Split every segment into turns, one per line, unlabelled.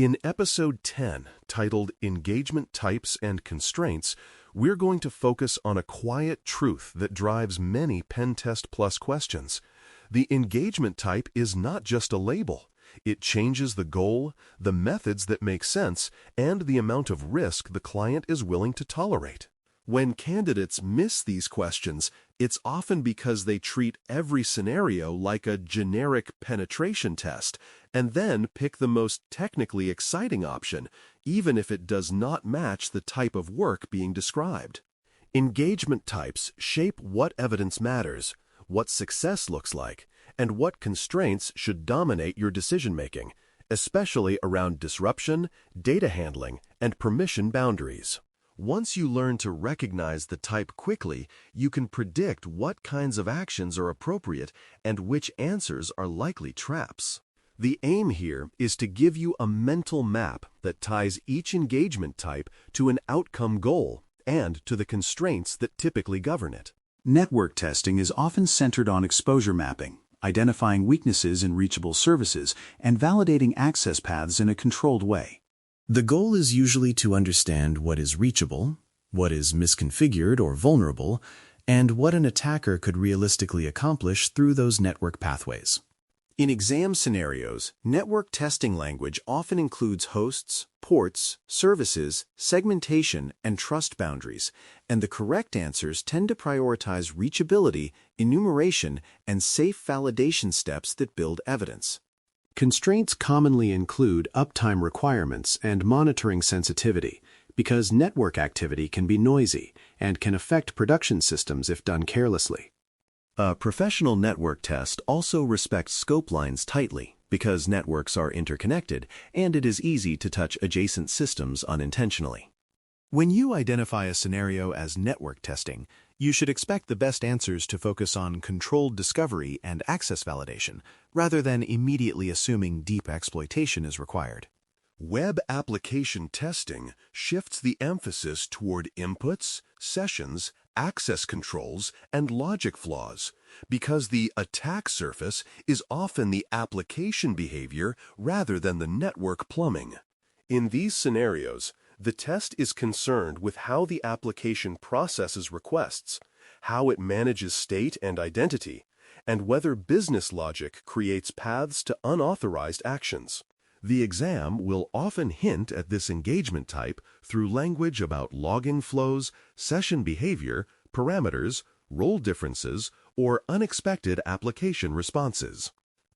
In episode 10, titled Engagement Types and Constraints, we're going to focus on a quiet truth that drives many Pen Test Plus questions. The engagement type is not just a label. It changes the goal, the methods that make sense, and the amount of risk the client is willing to tolerate. When candidates miss these questions, it's often because they treat every scenario like a generic penetration test and then pick the most technically exciting option, even if it does not match the type of work being described. Engagement types shape what evidence matters, what success looks like, and what constraints should dominate your decision-making, especially around disruption, data handling, and permission boundaries. Once you learn to recognize the type quickly, you can predict what kinds of actions are appropriate and which answers are likely traps. The aim here is to give you a mental map that ties each engagement type to an outcome goal and to the constraints that typically govern it.
Network testing is often centered on exposure mapping, identifying weaknesses in reachable services, and validating access paths in a controlled way.
The goal is usually to understand what is reachable, what is misconfigured or vulnerable, and what an attacker could realistically accomplish through those network pathways.
In exam scenarios, network testing language often includes hosts, ports, services, segmentation, and trust boundaries, and the correct answers tend to prioritize reachability, enumeration, and safe validation steps that build evidence. Constraints commonly include uptime requirements and monitoring sensitivity, because network activity can be noisy and can affect production systems if done carelessly. A professional network test also respects scope lines tightly, because networks are interconnected and it is easy to touch adjacent systems unintentionally. When you identify a scenario as network testing, you should expect the best answers to focus on controlled discovery and access validation, rather than immediately assuming deep exploitation is required. Web application testing shifts the emphasis toward inputs, sessions, access controls, and logic flaws, because the attack surface is often the application behavior rather than the network plumbing. In these scenarios, the test is concerned with how the application processes requests, how it manages state and identity, and whether business logic creates paths to unauthorized actions. The exam will often hint at this engagement type through language about logging flows, session behavior, parameters, role differences, or unexpected application responses.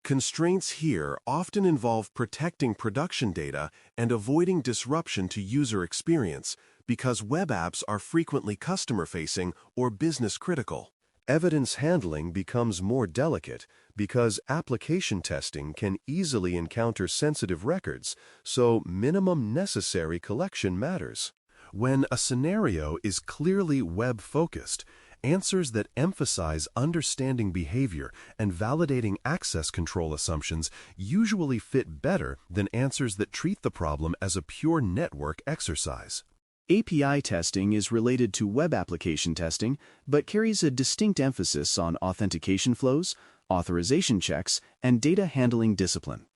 Constraints here often involve protecting production data and avoiding disruption to user experience because web apps are frequently customer-facing or business-critical. Evidence handling becomes more delicate because application testing can easily encounter sensitive records, so minimum necessary collection matters. When a scenario is clearly web-focused, answers that emphasize understanding behavior and validating access control assumptions usually fit better than answers that treat the problem as a pure network exercise. API testing is related to web application testing, but carries a distinct emphasis on authentication flows, authorization checks, and data handling discipline.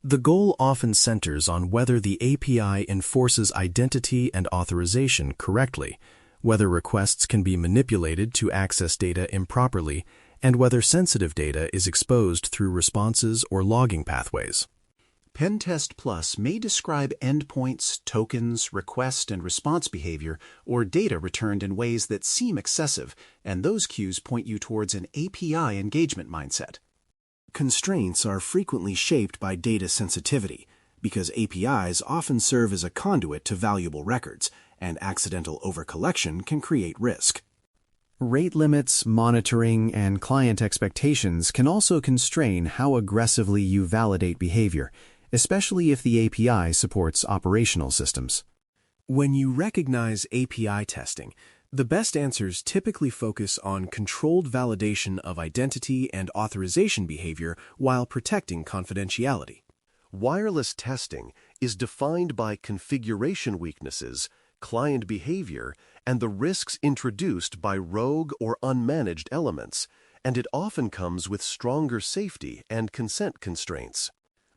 The goal often centers on whether the API enforces identity and authorization correctly, whether requests can be manipulated to access data improperly, and whether sensitive data is exposed through responses or logging pathways. Pen Test Plus may describe endpoints, tokens, request and response behavior, or data returned in ways that seem excessive, and those cues point you towards an API engagement mindset. Constraints are frequently shaped by data sensitivity, because APIs often serve as a conduit to valuable records, and accidental overcollection can create risk. Rate limits, monitoring, and client expectations can also constrain how aggressively you validate behavior, especially if the API supports operational systems. When you recognize API testing, the best answers typically focus on controlled validation of identity and authorization behavior while protecting confidentiality. Wireless testing is defined by configuration weaknesses, client behavior, and the risks introduced by rogue or unmanaged elements, and it often comes with stronger safety and consent constraints.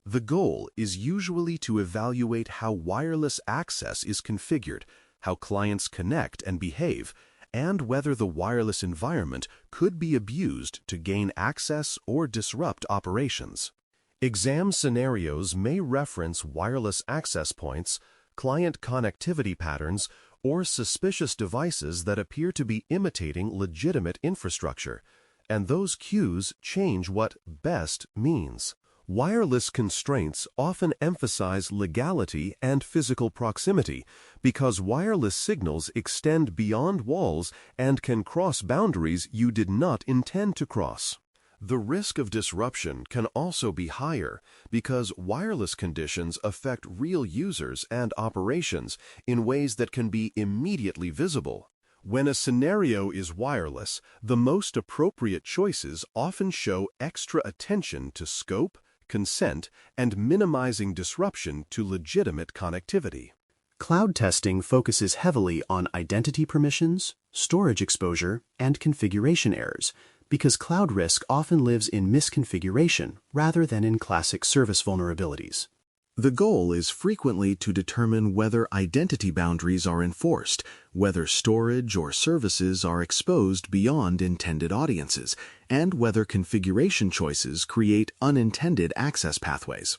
The goal is usually to evaluate how wireless access is configured, how clients connect and behave, and whether the wireless environment could be abused to gain access or disrupt operations. Exam scenarios may reference wireless access points, client connectivity patterns, or suspicious devices that appear to be imitating legitimate infrastructure, and those cues change what best means. Wireless constraints often emphasize legality and physical proximity because wireless signals extend beyond walls and can cross boundaries you did not intend to cross. The risk of disruption can also be higher because wireless conditions affect real users and operations in ways that can be immediately visible. When a scenario is wireless, the most appropriate choices often show extra attention to scope, consent, and minimizing disruption to legitimate connectivity.
Cloud testing focuses heavily on identity permissions, storage exposure, and configuration errors, because cloud risk often lives in misconfiguration rather than in classic service vulnerabilities.
The goal is frequently to determine whether identity boundaries are enforced, whether storage or services are exposed beyond intended audiences, and whether configuration choices create unintended access pathways.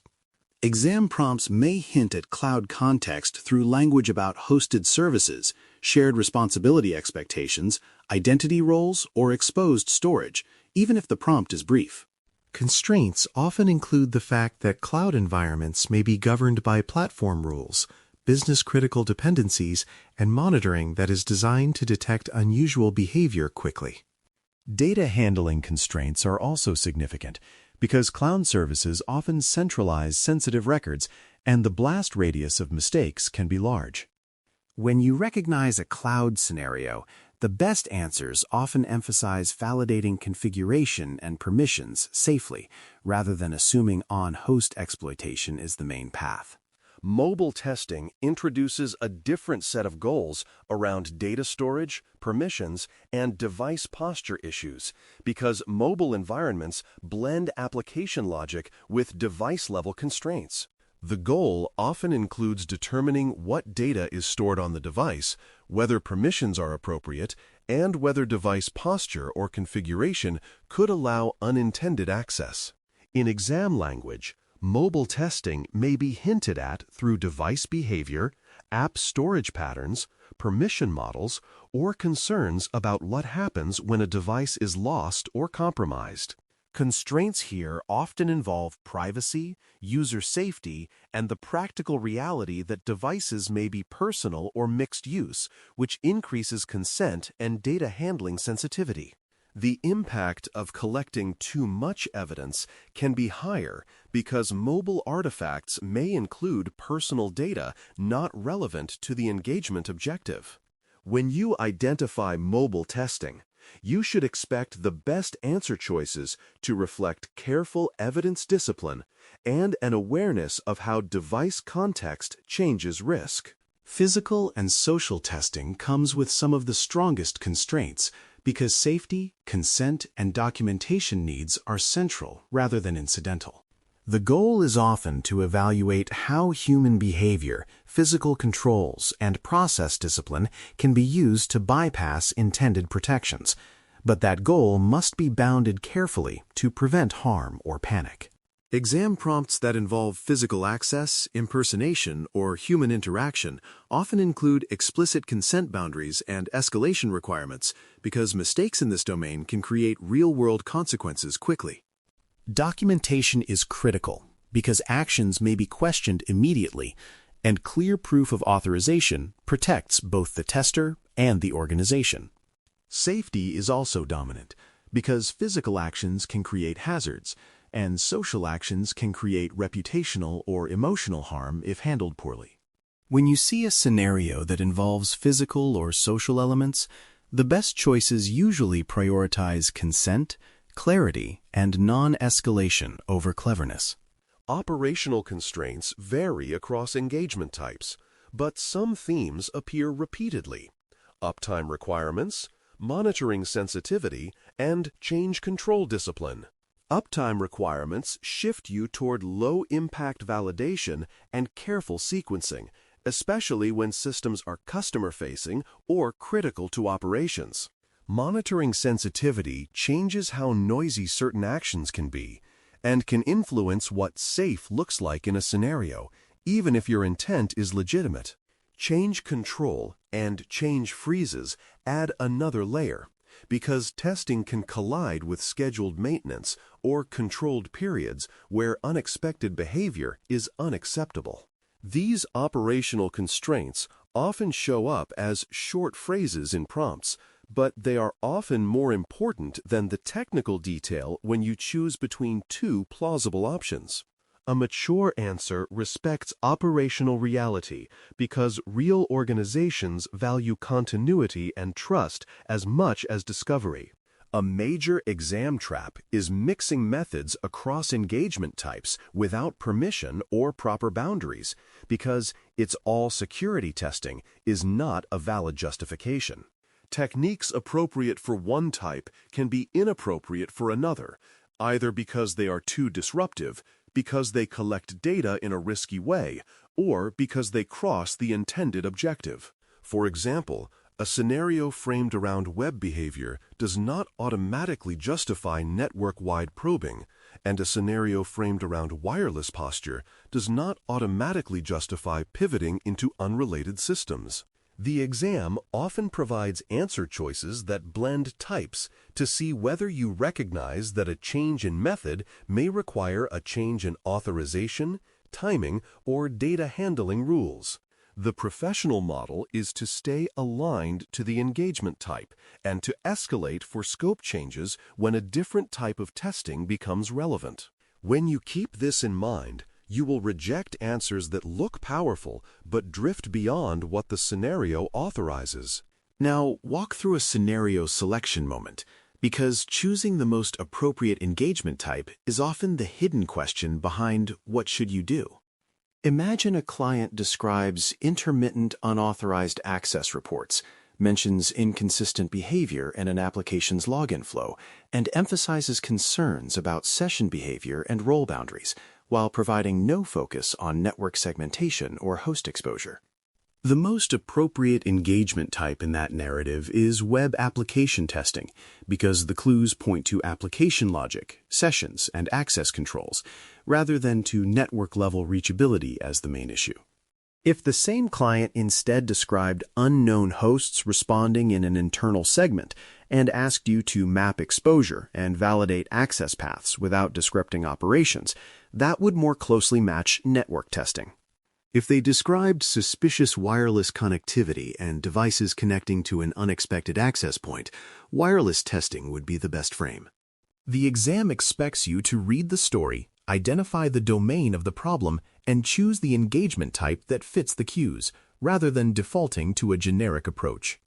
Exam prompts may hint at cloud context through language about hosted services, shared responsibility expectations, identity roles, or exposed storage, even if the prompt is brief. Constraints often include the fact that cloud environments may be governed by platform rules, business-critical dependencies, and monitoring that is designed to detect unusual behavior quickly. Data handling constraints are also significant because cloud services often centralize sensitive records and the blast radius of mistakes can be large.
When you recognize a cloud scenario, the best answers often emphasize validating configuration and permissions safely, rather than assuming on-host exploitation is the main path.
Mobile testing introduces a different set of goals around data storage, permissions, and device posture issues because mobile environments blend application logic with device-level constraints. The goal often includes determining what data is stored on the device, whether permissions are appropriate, and whether device posture or configuration could allow unintended access. In exam language, mobile testing may be hinted at through device behavior, app storage patterns, permission models, or concerns about what happens when a device is lost or compromised. Constraints here often involve privacy, user safety, and the practical reality that devices may be personal or mixed use, which increases consent and data handling sensitivity. The impact of collecting too much evidence can be higher because mobile artifacts may include personal data not relevant to the engagement objective. When you identify mobile testing, you should expect the best answer choices to reflect careful evidence discipline and an awareness of how device context changes risk.
Physical and social testing comes with some of the strongest constraints because safety, consent, and documentation needs are central rather than incidental. The goal is often to evaluate how human behavior, physical controls, and process discipline can be used to bypass intended protections, but that goal must be bounded carefully to prevent harm or panic.
Exam prompts that involve physical access, impersonation, or human interaction often include explicit consent boundaries and escalation requirements because mistakes in this domain can create real-world consequences quickly.
Documentation is critical because actions may be questioned immediately, and clear proof of authorization protects both the tester and the organization.
Safety is also dominant because physical actions can create hazards, and social actions can create reputational or emotional harm if handled poorly.
When you see a scenario that involves physical or social elements, the best choices usually prioritize consent, clarity, and non-escalation over cleverness.
Operational constraints vary across engagement types, but some themes appear repeatedly: uptime requirements, monitoring sensitivity, and change control discipline. Uptime requirements shift you toward low-impact validation and careful sequencing, especially when systems are customer-facing or critical to operations. Monitoring sensitivity changes how noisy certain actions can be and can influence what safe looks like in a scenario, even if your intent is legitimate. Change control and change freezes add another layer, because testing can collide with scheduled maintenance or controlled periods where unexpected behavior is unacceptable. These operational constraints often show up as short phrases in prompts, but they are often more important than the technical detail when you choose between two plausible options. A mature answer respects operational reality because real organizations value continuity and trust as much as discovery. A major exam trap is mixing methods across engagement types without permission or proper boundaries, because it's all security testing is not a valid justification. Techniques appropriate for one type can be inappropriate for another, either because they are too disruptive, because they collect data in a risky way, or because they cross the intended objective. For example, a scenario framed around web behavior does not automatically justify network-wide probing, and a scenario framed around wireless posture does not automatically justify pivoting into unrelated systems. The exam often provides answer choices that blend types to see whether you recognize that a change in method may require a change in authorization, timing, or data handling rules. The professional model is to stay aligned to the engagement type and to escalate for scope changes when a different type of testing becomes relevant. When you keep this in mind, you will reject answers that look powerful but drift beyond what the scenario authorizes.
Now, walk through a scenario selection moment, because choosing the most appropriate engagement type is often the hidden question behind what should you do. Imagine a client describes intermittent unauthorized access reports, mentions inconsistent behavior in an application's login flow, and emphasizes concerns about session behavior and role boundaries, while providing no focus on network segmentation or host exposure. The most appropriate engagement type in that narrative is web application testing, because the clues point to application logic, sessions, and access controls, rather than to network-level reachability as the main issue. If the same client instead described unknown hosts responding in an internal segment and asked you to map exposure and validate access paths without descripting operations, that would more closely match network testing. If they described suspicious wireless connectivity and devices connecting to an unexpected access point, wireless testing would be the best frame. The exam expects you to read the story, identify the domain of the problem, and choose the engagement type that fits the cues, rather than defaulting to a generic approach.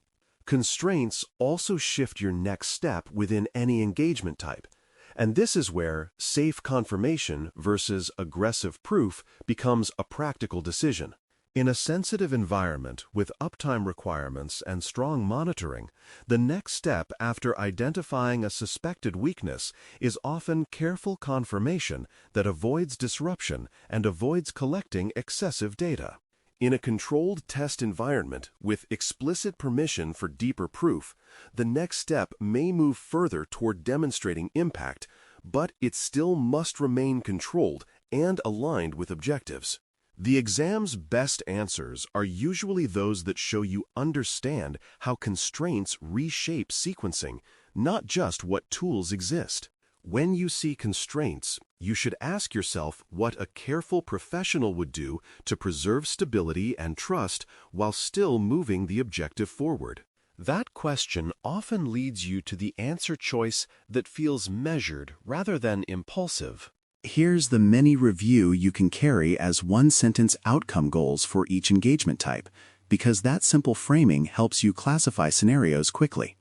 Constraints also shift your next step within any engagement type, and this is where safe confirmation versus aggressive proof becomes a practical decision. In a sensitive environment with uptime requirements and strong monitoring, the next step after identifying a suspected weakness is often careful confirmation that avoids disruption and avoids collecting excessive data. In a controlled test environment with explicit permission for deeper proof, the next step may move further toward demonstrating impact, but it still must remain controlled and aligned with objectives. The exam's best answers are usually those that show you understand how constraints reshape sequencing, not just what tools exist. When you see constraints, you should ask yourself what a careful professional would do to preserve stability and trust while still moving the objective forward. That question often leads you to the answer choice that feels measured rather than impulsive.
Here's the mini review you can carry as one-sentence outcome goals for each engagement type, because that simple framing helps you classify scenarios quickly.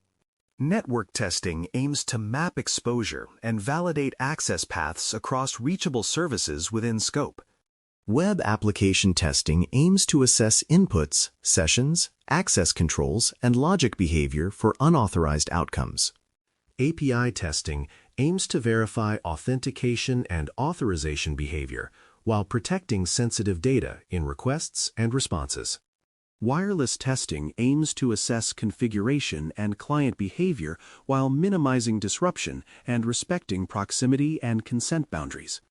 Network testing aims to map exposure and validate access paths across reachable services within scope.
Web application testing aims to assess inputs, sessions, access controls, and logic behavior for unauthorized outcomes. API testing aims to verify authentication and authorization behavior while protecting sensitive data in requests and responses. Wireless testing aims to assess configuration and client behavior while minimizing disruption and respecting proximity and consent boundaries.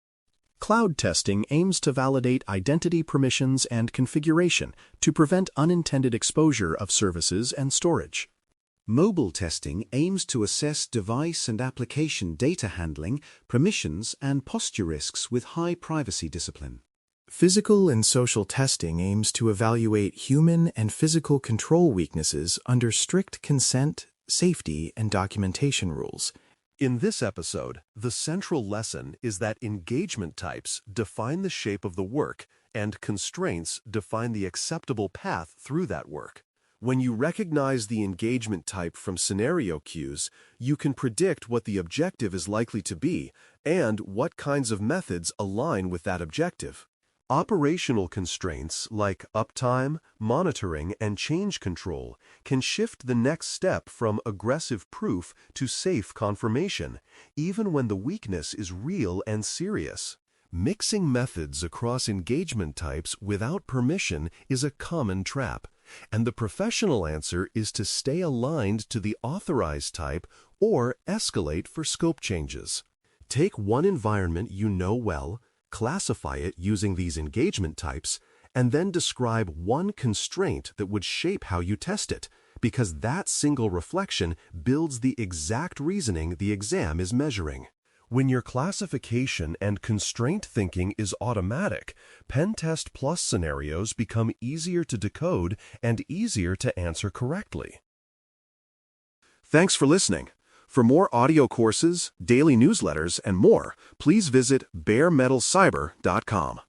Cloud testing aims to validate identity permissions and configuration to prevent unintended exposure of services and storage.
Mobile testing aims to assess device and application data handling, permissions, and posture risks with high privacy discipline.
Physical and social testing aims to evaluate human and physical control weaknesses under strict consent, safety, and documentation rules.
In this episode, the central lesson is that engagement types define the shape of the work and constraints define the acceptable path through that work. When you recognize the engagement type from scenario cues, you can predict what the objective is likely to be and what kinds of methods align with that objective. Operational constraints like uptime, monitoring, and change control can shift the next step from aggressive proof to safe confirmation, even when the weakness is real and serious. Mixing methods across engagement types without permission is a common trap, and the professional answer is to stay aligned to the authorized type or escalate for scope changes. Take one environment you know well, classify it using these engagement types, and then describe one constraint that would shape how you test it, because that single reflection builds the exact reasoning the exam is measuring. When your classification and constraint thinking is automatic, Pen Test Plus scenarios become easier to decode and easier to answer correctly. Thanks for listening. For more audio courses, daily newsletters, and more, please visit DailyCyber.News.